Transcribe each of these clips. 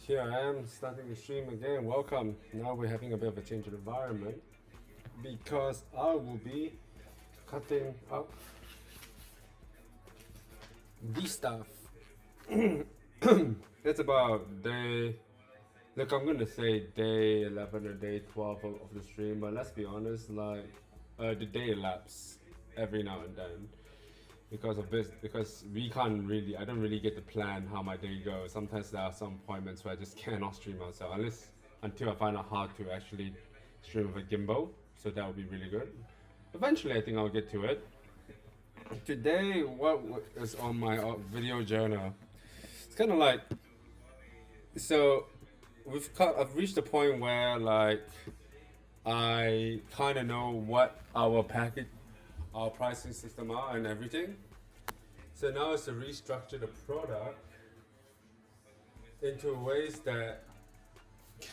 Here I am starting the stream again. Welcome. Now we're having a bit of a change of environment because I will be cutting up this stuff. It's about day. Look, I'm gonna say day 11 or day 12 of the stream, but let's be honest, like the day elapses every now and then because of this. Because we can't really, I don't really get to plan how my day goes. Sometimes there are some appointments where I just cannot stream myself until I find out how to actually stream with a gimbal. So that would be really good. Eventually, I think I'll get to it. Today, what is on my video journal? It's kind of like so I've reached a point where like I kind of know what our pricing system are and everything. So now it's to restructure the product into ways that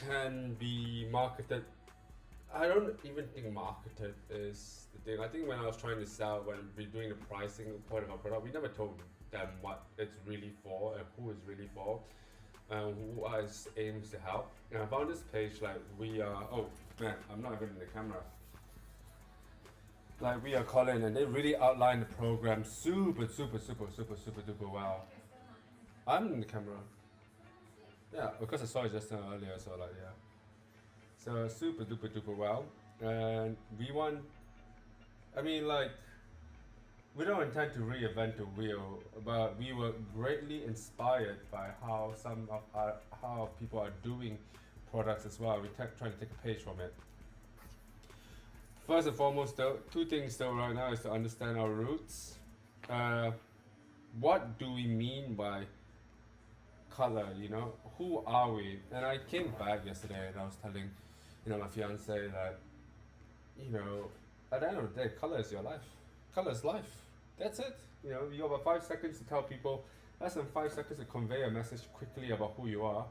can be marketed. I don't even think marketed is the thing. I think when I was trying to sell, when we're doing the pricing part of our product, we never told them what it's really for and who it's really for. Who aims to help. And I found this page like we are. Oh man, I'm not even in the camera. Like we are Colin, and they really outline the program super duper well. I'm in the camera. Yeah, because I saw it just earlier, so like yeah. So super duper well, and we want. I mean like. We don't intend to reinvent the wheel, but we were greatly inspired by how how people are doing products as well. We try to take a page from it. First and foremost, though, two things though right now is to understand our roots. What do we mean by color? You know, who are we? And I came back yesterday and I was telling, my fiance that, at the end of the day, color is your life. Color is life. That's it. You have about 5 seconds to tell people, less than 5 seconds to convey a message quickly about who you are.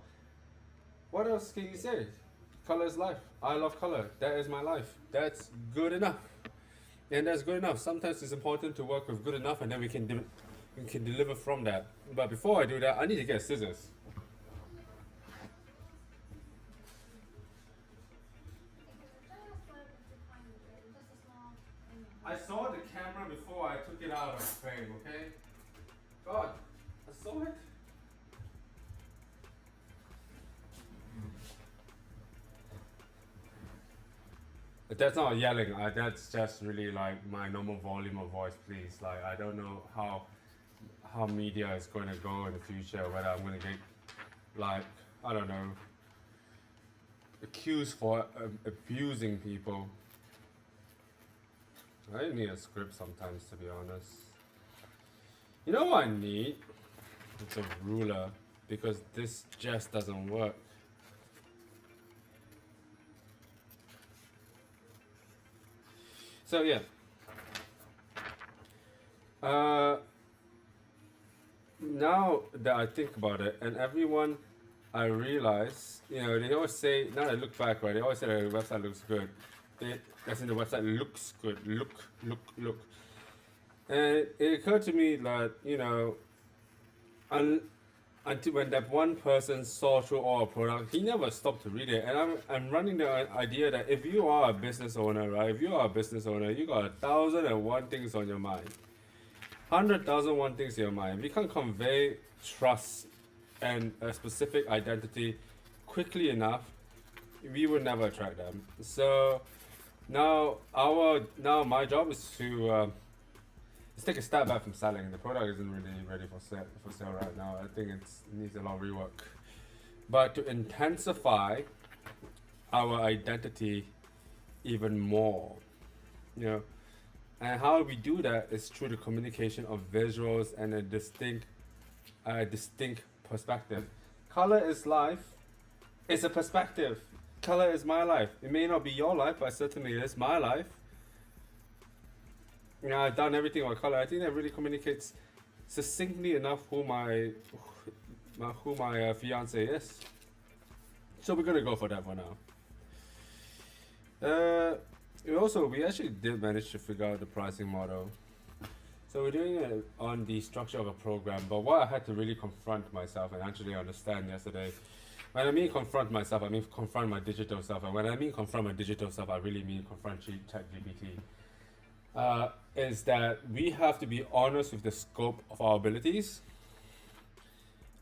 What else can you say? Color is life. I love color. That is my life. That's good enough. And that's good enough. Sometimes it's important to work with good enough and then we can deliver from that. But before I do that, I need to get scissors. I saw the camera before I took it out of the frame, okay? God, I saw it. That's not yelling, that's just really like my normal volume of voice, please. Like, I don't know how media is going to go in the future, whether I'm going to get, like, I don't know, accused for abusing people. I need a script sometimes, to be honest. You know what I need? It's a ruler, because this just doesn't work. So yeah. Now that I think about it, and everyone, I realize, they always say, now that I look back, right, they always say that the website looks good. As in the website looks good. Look. And it occurred to me that, until when that one person saw through all our product, he never stopped to read it. And I'm running the idea that if you are a business owner, right? If you are a business owner, you got 1,001 things on your mind. 100,001 things in your mind. If you can't convey trust and a specific identity quickly enough, we would never attract them. So now my job is to let's take a step back from selling. The product isn't really ready for sale right now. I think it needs a lot of rework. But to intensify our identity even more, and how we do that is through the communication of visuals and a distinct perspective. Color is life. It's a perspective. Color is my life. It may not be your life, but certainly it is my life. I've done everything about color. I think that really communicates succinctly enough who my fiance is. So we're gonna go for that for now. We actually did manage to figure out the pricing model. So we're doing it on the structure of a program, but what I had to really confront myself and actually understand yesterday, when I mean confront myself, I mean confront my digital self, and when I mean confront my digital self, I really mean confront ChatGPT. Is that we have to be honest with the scope of our abilities,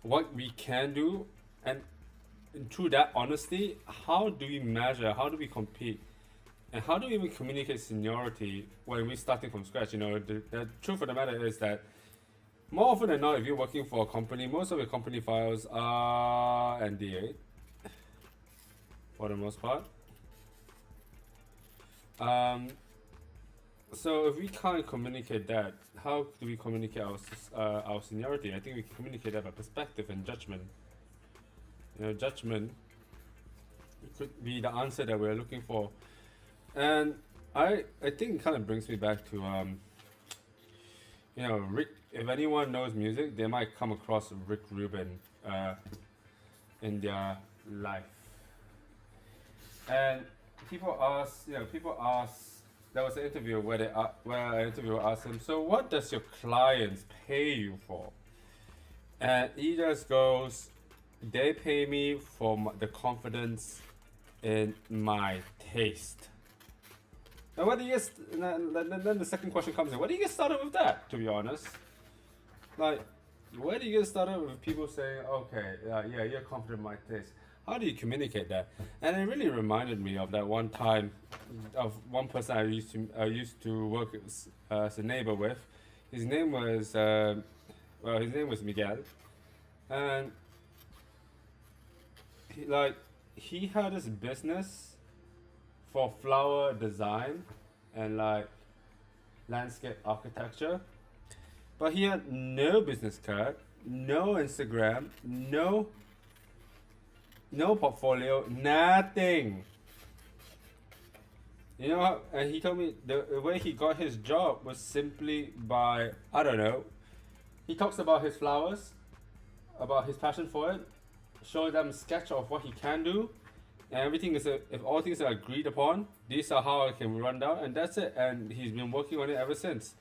what we can do, and through that honesty, how do we measure, how do we compete, and how do we even communicate seniority when we're starting from scratch? You know, the truth of the matter is that more often than not, if you're working for a company, most of your company files are NDA for the most part. So if we can't communicate that, how do we communicate our seniority? I think we can communicate that by perspective and judgment. You know, judgment could be the answer that we're looking for. And I think it kind of brings me back to you know, Rick. If anyone knows music, they might come across Rick Rubin in their life. And people ask, you know, there was an interview where an interviewer asked him, so what does your clients pay you for? And he just goes, they pay me for the confidence in my taste. And what do you get? Then the second question comes in. What do you get started with that? To be honest, like, where do you get started with people saying, "Okay, yeah, you're confident in my taste"? How do you communicate that? And it really reminded me of that one time, of one person I used to work as a neighbor with. His name was Miguel, and he had this business for flower design and like landscape architecture, but he had no business card, no Instagram, no portfolio, nothing. You know, and he told me the way he got his job was simply by, I don't know, he talks about his flowers, about his passion for it, show them a sketch of what he can do, and everything is if all things are agreed upon, these are how I can run down, and that's it. And he's been working on it ever since.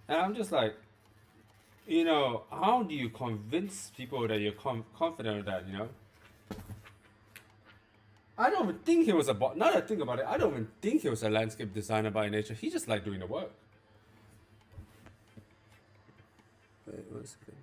And I'm just like, you know, how do you convince people that you're confident of that? You know, I don't even think he was now that I think about it, I don't even think he was a landscape designer by nature. He just liked doing the work. Wait 1 second.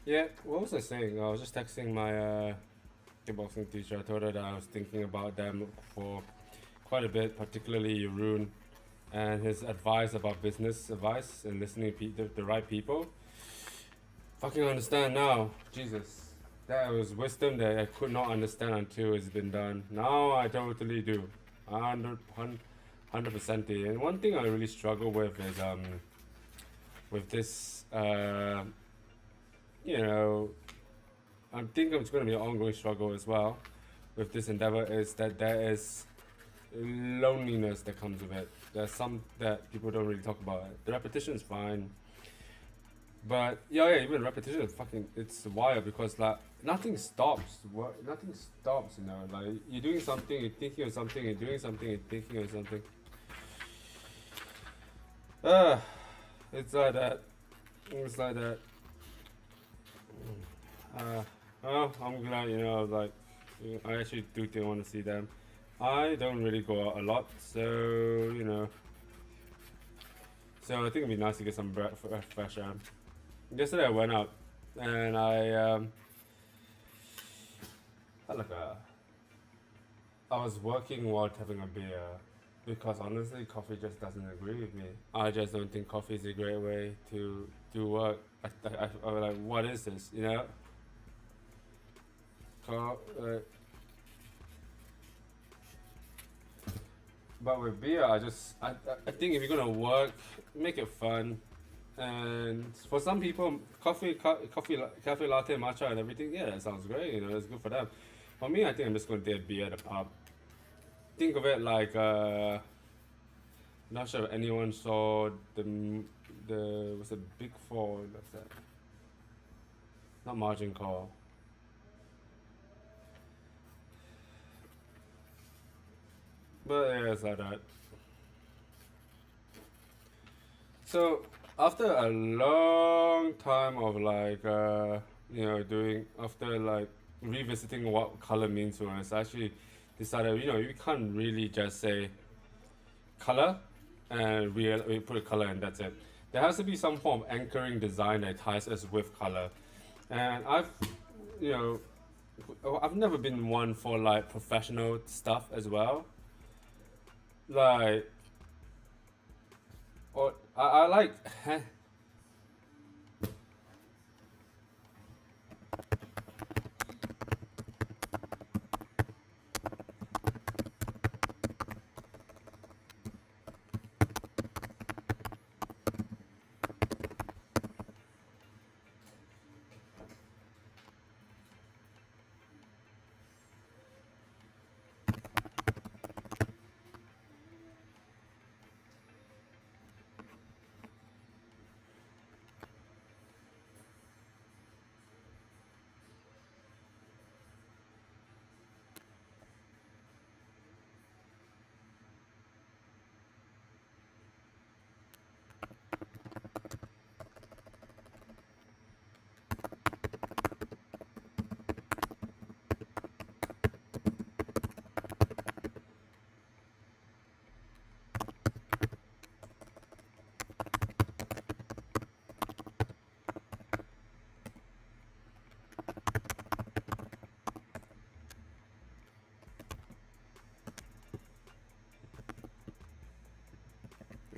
Yeah, what was I saying? I was just texting my kickboxing teacher. I told her that I was thinking about them for quite a bit, particularly Jeroen and his advice about business advice and listening to the right people. Fucking understand now. Jesus. That was wisdom that I could not understand until it's been done. Now I totally do. 100% do. And one thing I really struggle with is with this you know, I think it's going to be an ongoing struggle as well with this endeavor, is that there is loneliness that comes with it. There's some that people don't really talk about. The repetition is fine, But yeah, even repetition is fucking it's wild because like nothing stops. Nothing stops, you know. Like you're doing something, you're thinking of something, you're doing something, you're thinking of something. Uh it's like that. It's like that. Well, I'm glad, you know, like I actually do think I want to see them. I don't really go out a lot, so you know. So I think it'd be nice to get some fresh air. Yesterday I went out and I had like a I was working while having a beer because honestly coffee just doesn't agree with me. I just don't think coffee is a great way to do work. I was like, what is this? You know? Co- uh, but with beer, I think if you're gonna work, make it fun. And for some people, cafe latte, matcha, and everything, yeah, that sounds great. You know, it's good for them. For me, I think I'm just gonna get beer at the pub. Think of it like not sure if anyone saw the was it Big Four? What's that? Not margin call. But yeah, it's like that. So after a long time of like you know doing after like revisiting what color means to us, I actually decided you know you can't really just say color and we put a color and that's it. There has to be some form of anchoring design that ties us with color. And you know, I've never been one for like professional stuff as well. Like, or I like,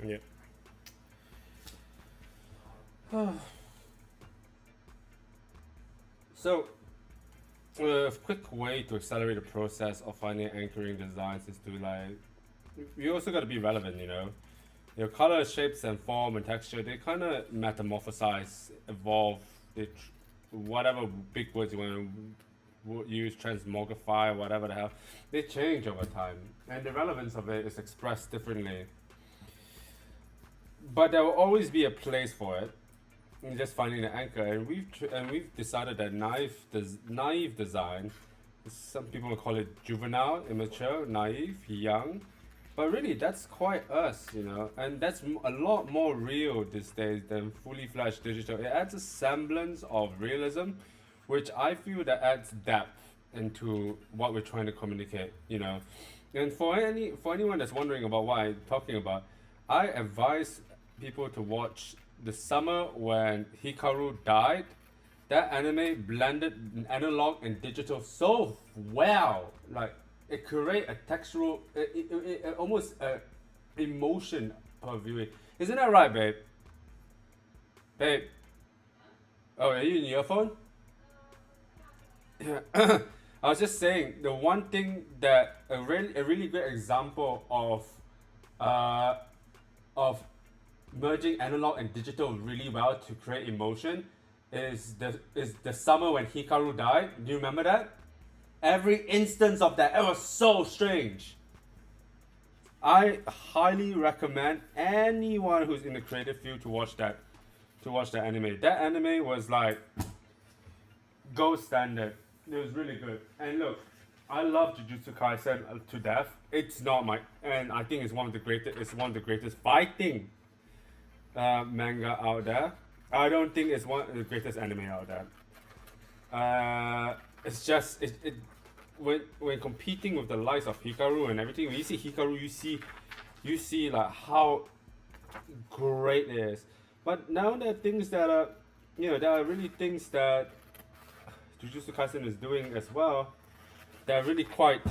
yeah. So, a quick way to accelerate the process of finding anchoring designs is to like, you also got to be relevant, you know. Your color, shapes, and form and texture, they kind of metamorphosize, evolve, whatever big words you want to use, transmogrify, whatever the hell, they change over time. And the relevance of it is expressed differently. But there will always be a place for it. And just finding the anchor, and we've decided that naive design, some people will call it juvenile, immature, naive, young, but really, that's quite us, you know, and that's a lot more real these days than fully fledged digital. It adds a semblance of realism, which I feel that adds depth into what we're trying to communicate, you know. And for anyone that's wondering about what I'm talking about, I advise people to watch the summer when Hikaru died. That anime blended analog and digital so well. Like it create a textural, almost a emotion per viewing. Isn't that right, babe? Babe. Oh, are you in your phone? I was just saying the one thing that a really great example uh, of merging analog and digital really well to create emotion is the summer when Hikaru died. Do you remember that? Every instance of that, it was so strange. I highly recommend anyone who's in the creative field to watch that. to watch the anime. That anime was like gold standard. It was really good. And look, I love Jujutsu Kaisen to death. It's not my, and I think it's one of the greatest. It's one of the greatest fighting manga out there. I don't think it's one of the greatest anime out there. It's just it when competing with the likes of Hikaru and everything. When you see Hikaru, you see like how great it is. But now there are things that are, there are really things that Jujutsu Kaisen is doing as well. They're really quite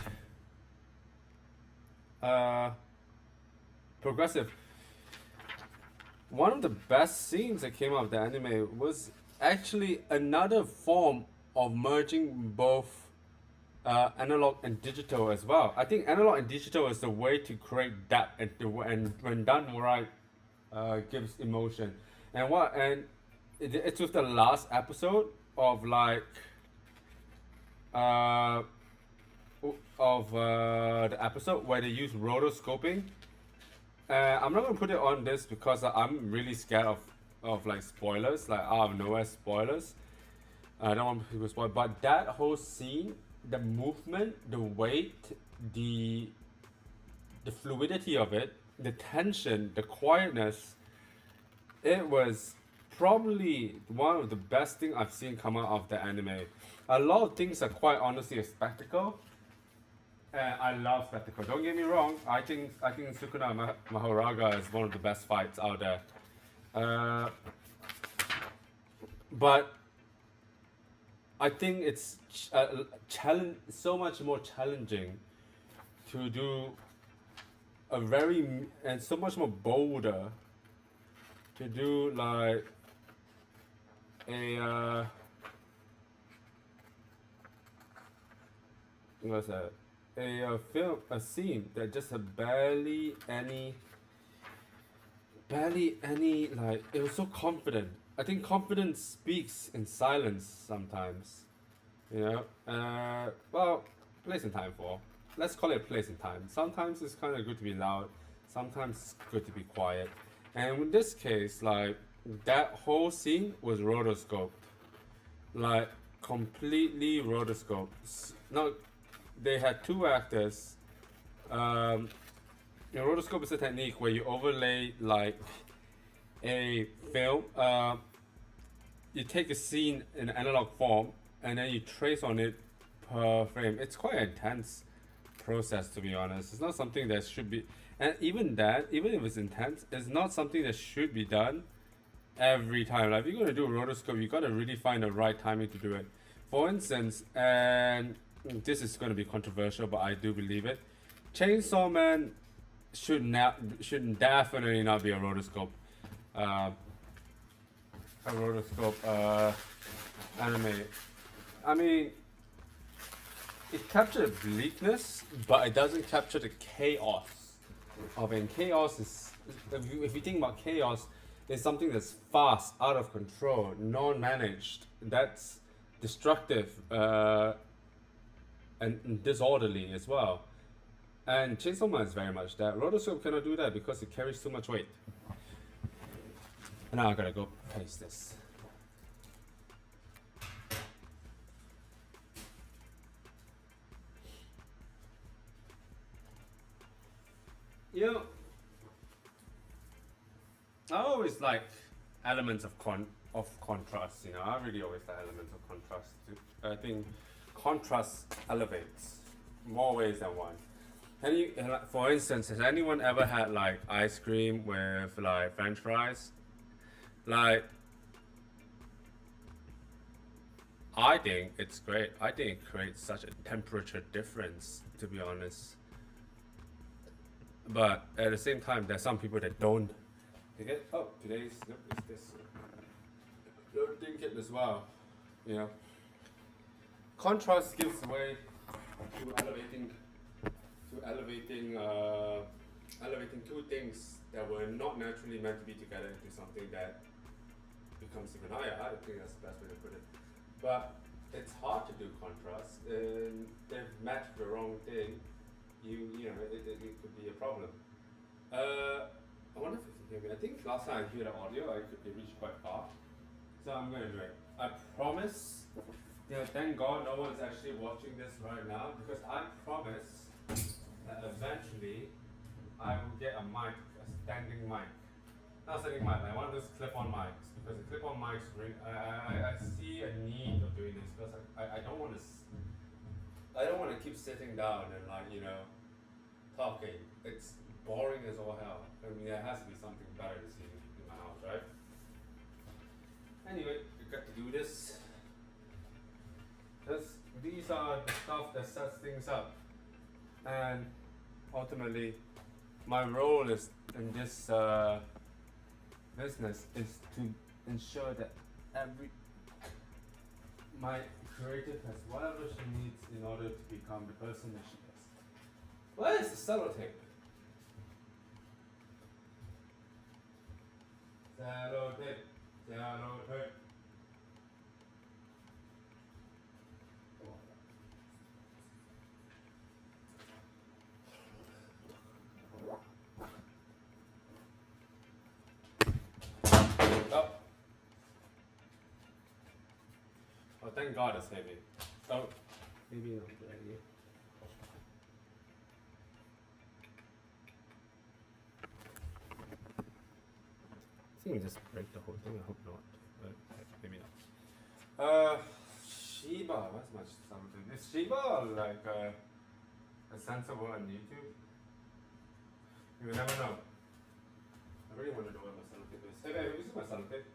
progressive. One of the best scenes that came out of the anime was actually another form of merging both analog and digital as well. I think analog and digital is the way to create depth and when done right, gives emotion. And it's with the last episode of like the episode where they use rotoscoping. I'm not gonna put it on this because I'm really scared of like spoilers, like out of nowhere spoilers. I don't want people to spoil, but that whole scene, the movement, the weight, the fluidity of it, the tension, the quietness, it was probably one of the best things I've seen come out of the anime. A lot of things are quite honestly a spectacle. I love spectacle. Don't get me wrong. I think Sukuna Mahoraga is one of the best fights out there. But I think it's so much more challenging to do and so much more bolder to do like what's that? A scene that just had barely any like, it was so confident. I think confidence speaks in silence sometimes, well, place and time for, let's call it place and time. Sometimes it's kind of good to be loud, sometimes it's good to be quiet. And in this case, like, that whole scene was rotoscoped, like completely rotoscoped. Now, they had two actors. Rotoscope is a technique where you overlay like a film. You take a scene in analog form and then you trace on it per frame. It's quite an intense process, to be honest. It's not something that should be, and even if it's intense, it's not something that should be done every time. Like, if you're gonna do a rotoscope, you gotta really find the right timing to do it. For instance, and this is going to be controversial, but I do believe it. Chainsaw Man should definitely not be a rotoscope. Anime. I mean, it captures bleakness, but it doesn't capture the chaos of it. And chaos is, if you think about chaos, it's something that's fast, out of control, non-managed. That's destructive. And disorderly as well. And Chainsaw Man is very much that. Rotoscope cannot do that because it carries too much weight. And now I gotta go paste this. I always like elements of contrast. I really always like elements of contrast. I think contrast elevates more ways than one. For instance, has anyone ever had like ice cream with like French fries? Like, I think it's great. I think it creates such a temperature difference, to be honest. But at the same time, there's some people that don't. Today's nope, it's this. Don't think it as well. Contrast gives way to elevating two things that were not naturally meant to be together into something that becomes even higher. I think that's the best way to put it. But it's hard to do contrast, and if match the wrong thing, it could be a problem. I wonder if to hear me. I think last time I hear the audio, it reached quite far. So I'm gonna do it. I promise. Yeah, thank God no one's actually watching this right now because I promise that eventually I will get a mic, a standing mic. Not standing mic, like one of those clip-on mics because the clip-on mics I see a need of doing this because I don't want to keep sitting down and talking. It's boring as all hell. I mean there has to be something better to see in my house, right? Anyway, we got to do this. These are the stuff that sets things up, and ultimately, my role is in this business is to ensure that my creative has whatever she needs in order to become the person that she is. What is the sellotape? Sellotape. Oh, thank God it's heavy. Oh, maybe not a good idea. I think just break the whole thing. I hope not. But maybe not. Shiba. What's my something? Is Shiba like a sensible on YouTube? You will never know. I really want to know what my sellotape is. Hey babe, this is my sellotape.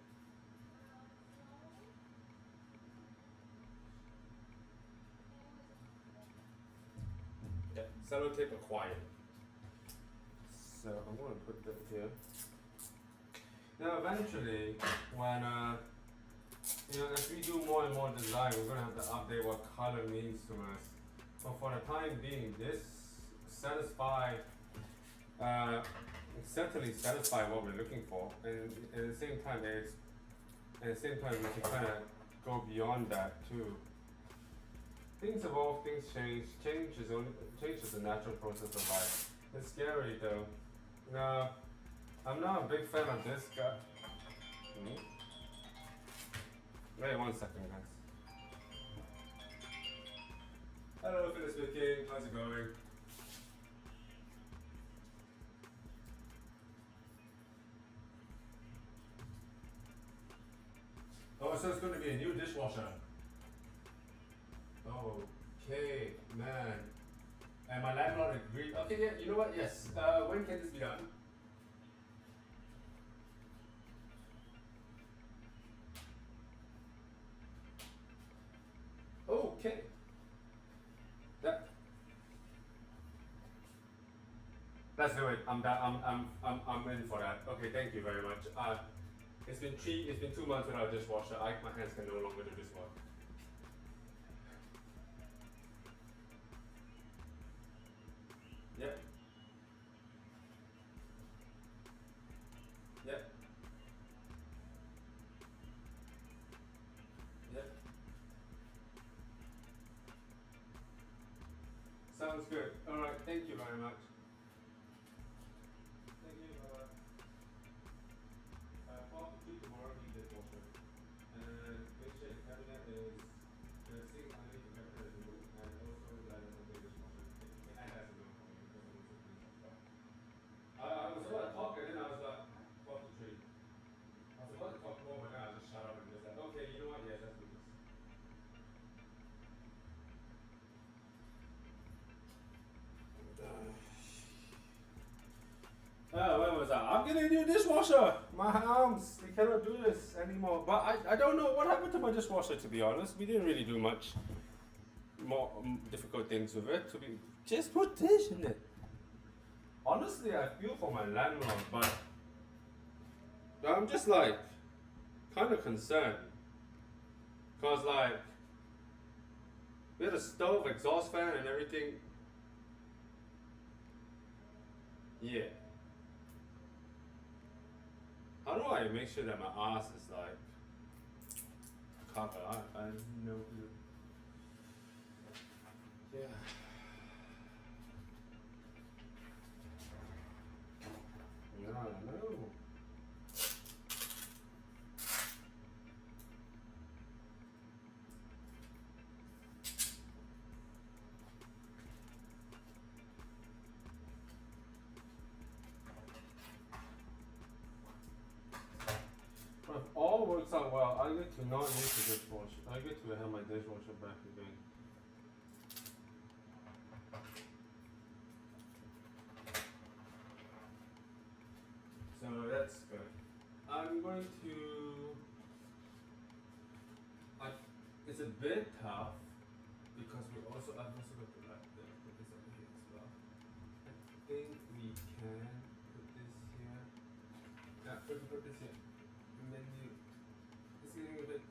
Yeah, sellotape acquired. So I'm going to put that here. Now eventually, when as we do more and more design, we're going to have to update what color means to us. But for the time being, this certainly satisfy what we're looking for, and at the same time, we can kind of go beyond that too. Things evolve, things change. Change is a natural process of life. It's scary though. Now, I'm not a big fan of this guy. Wait 1 second, guys. Hello, Phyllis speaking. How's it going? Oh, so it's going to be a new dishwasher. Okay, man. And my landlord agreed. Okay, yeah, you know what? Yes. When can this be done? Okay. Let's do it. I'm in for that. Okay, thank you very much. It's been 2 months without a dishwasher. My hands can no longer do this work. Yep. Yep. Yep. Sounds good. Alright, thank you very much. Thank you, bye-bye. 12 to 2 tomorrow, need dishwasher. And make sure the cabinet is, the sink underneath the cabinet is removed, and also that is a big dishwasher. And that's a no for me because I'm also doing some stuff. I was about to talk and then I was like, 12 to 3. I was about to talk more, but then I just shut up and just like, okay, you know what? Yes, let's do this. Where was I? I'm getting a new dishwasher. My arms, we cannot do this anymore. But I don't know what happened to my dishwasher, to be honest. We didn't really do much more difficult things with it. Just put dish in it. Honestly, I feel for my landlord, but I'm just like kind of concerned. Cause like we had a stove, exhaust fan, and everything. Yeah. How do I make sure that my ass is like covered? I have no clue. Yeah. No, no. well, I get to not use the dishwasher. I get to have my dishwasher back again. So that's good. I'm going to. It's a bit tough because we also I've also got to like put this over here as well. I think we can put this here. Yeah, put this here. And then it's getting a bit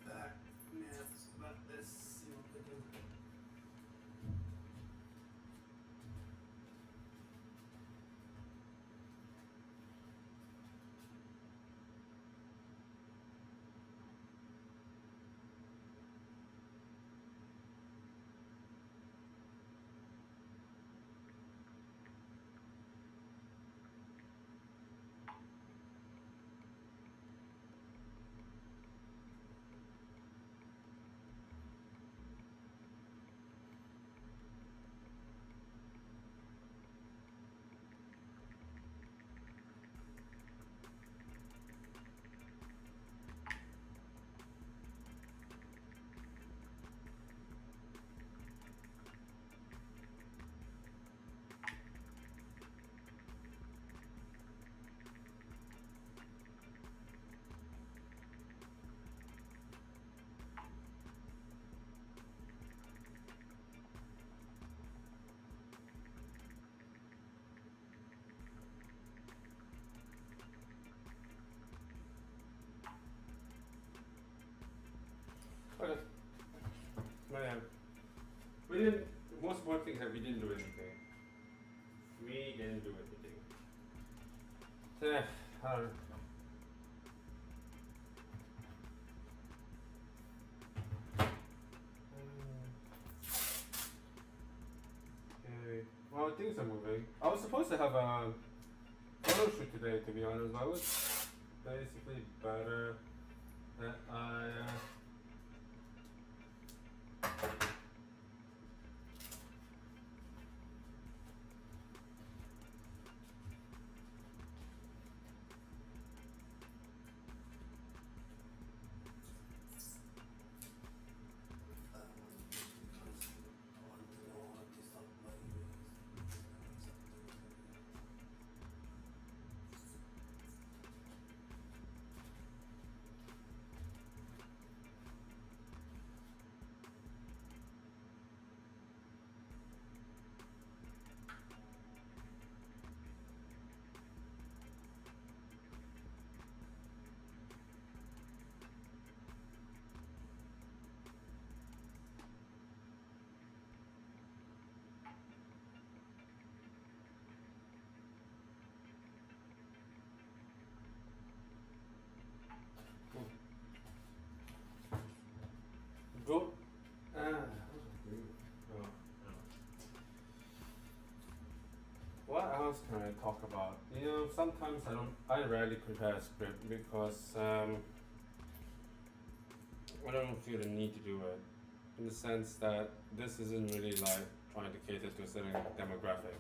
back now, but let's see what we can do. Okay. Well, yeah. We didn't. The most important thing is that we didn't do anything. We didn't do anything. So, yeah, I don't know. Okay. Well, things are moving. I was supposed to have a photo shoot today, to be honest, but it was basically better that I. Go. Oh. What else can I talk about? You know, sometimes I rarely prepare a script because I don't feel the need to do it. In the sense that this isn't really like trying to cater to a certain demographic.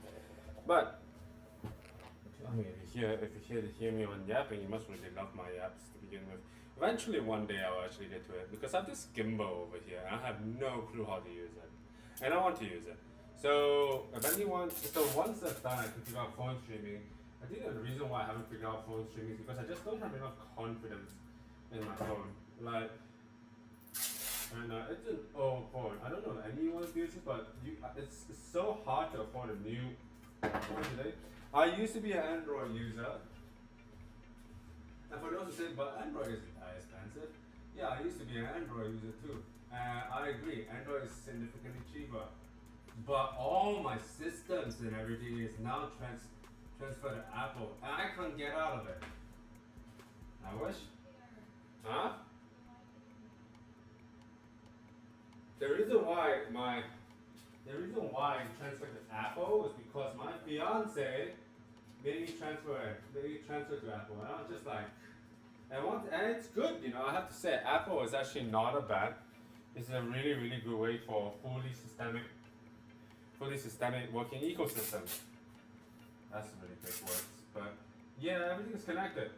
But I mean, if you hear me on yapping, you must really love my yaps to begin with. Eventually, one day I'll actually get to it because I have this gimbal over here and I have no clue how to use it, and I want to use it. So once that's done, I can figure out phone streaming. I think that the reason why I haven't figured out phone streaming is because I just don't have enough confidence in my phone. Like, and it's an old phone. I don't know if anyone uses it, but it's so hard to afford a new phone today. I used to be an Android user. And for those who say, but Android isn't that expensive. Yeah, I used to be an Android user too. I agree, Android is significantly cheaper. But all my systems and everything is now transferred to Apple. And I can't get out of it. I wish. Huh? The reason why I transferred to Apple is because my fiance made me transfer to Apple, and I was just like, and it's good, you know. I have to say, Apple is actually not a bad. It's a really, really good way for fully systemic working ecosystem. That's really big words, but yeah, everything is connected.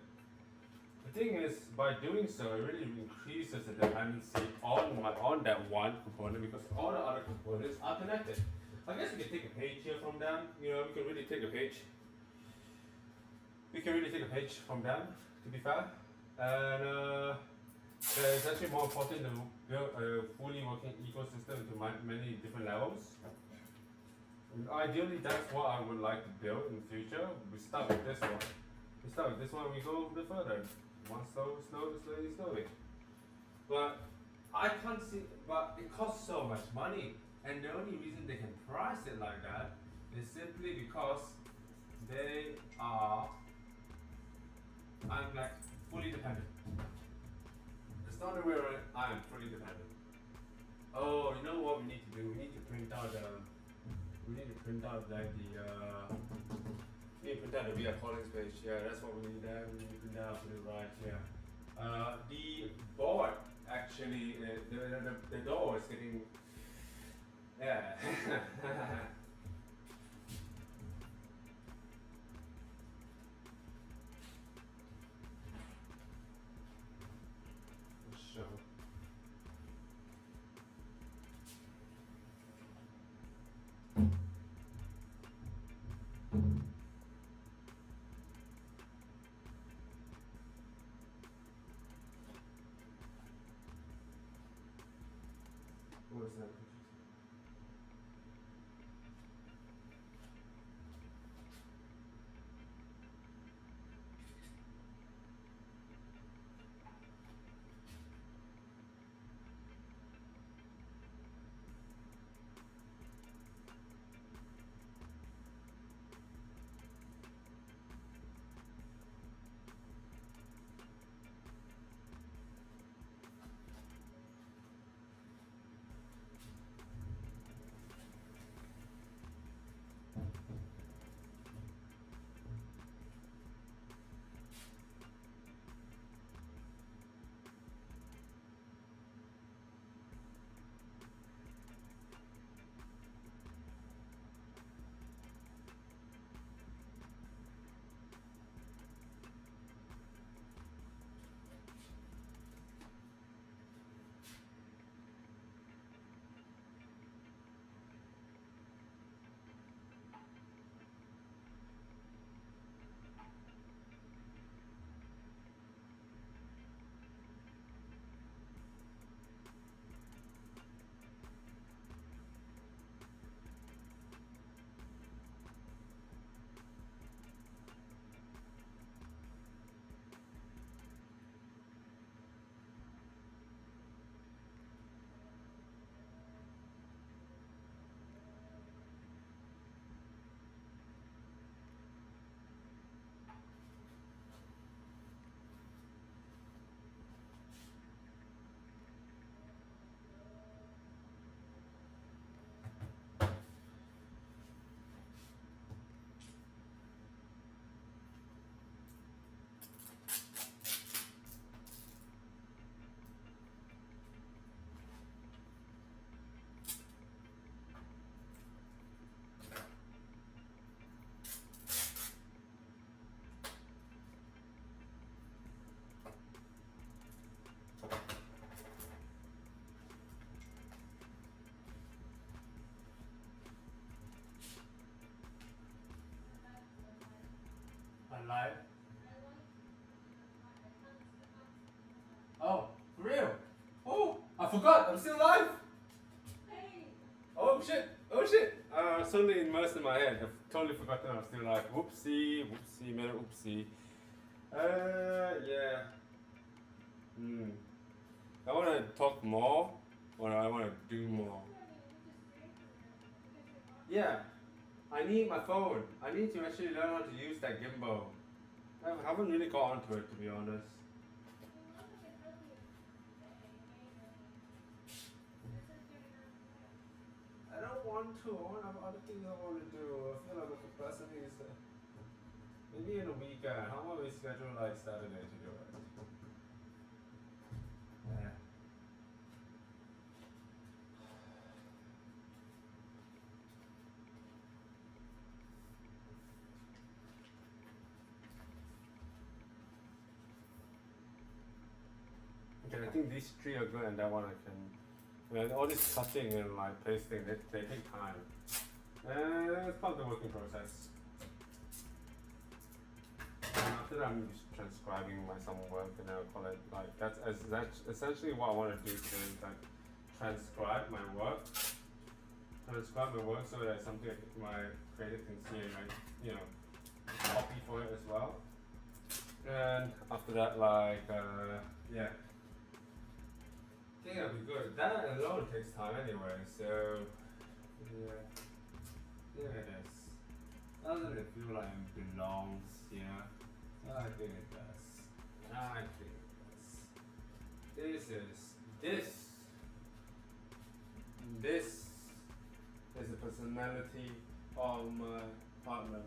thing is, by doing so, it really increases the dependency on that one component because all the other components are connected. I guess we can take a page here from them. You know, we can really take a page. We can really take a page from them, to be fair. And it's actually more important to build a fully working ecosystem to many different levels. And ideally, that's what I would like to build in the future. We start with this one. We start with this one, we go a bit further. One slowly. But I can't see, but it costs so much money. And the only reason they can price it like that is simply because they are, I'm like fully dependent. It's not the way around, I'm fully dependent. Oh, you know what we need to do? We need to print out like we need to print out the VR Collins page. Yeah, that's what we need there. We need to print out, put it right here. The board actually, the door is getting, yeah. Sure. What is that? Live? Oh, for real? Oh, I forgot, I'm still live. Oh shit. Suddenly immersed in my head. I've totally forgotten I'm still live. Whoopsie, made an oopsie. Yeah. I want to talk more, or I want to do more. Yeah. I need my phone. I need to actually learn how to use that gimbal. I haven't really got onto it, to be honest. I don't want to. I want to have other things I want to do. I feel like my capacity is maybe in a weekend. How about we schedule like Saturday to do it? Yeah. Okay, I think these three are good, and that one I can. All this cutting and like pasting, they take time. And it's part of the working process. And after that, I'm just transcribing my some work, and I'll call it like that's essentially what I want to do today. Is like transcribe my work, so that something my creative can see and like copy for it as well. And after that, like yeah. I think that'll be good. That alone takes time anyway, so yeah. Look at this. Doesn't it feel like it belongs here? I think it does. I think it does. This is the personality of my partner.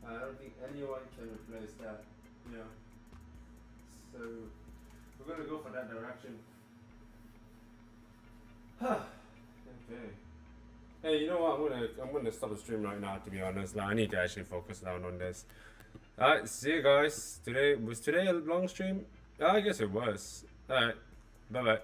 I don't think anyone can replace that. So we're gonna go for that direction. Okay. Hey, you know what? I'm gonna stop the stream right now. To be honest, like, I need to actually focus down on this. Alright, see you guys. Was today a long stream? I guess it was. Alright, bye bye.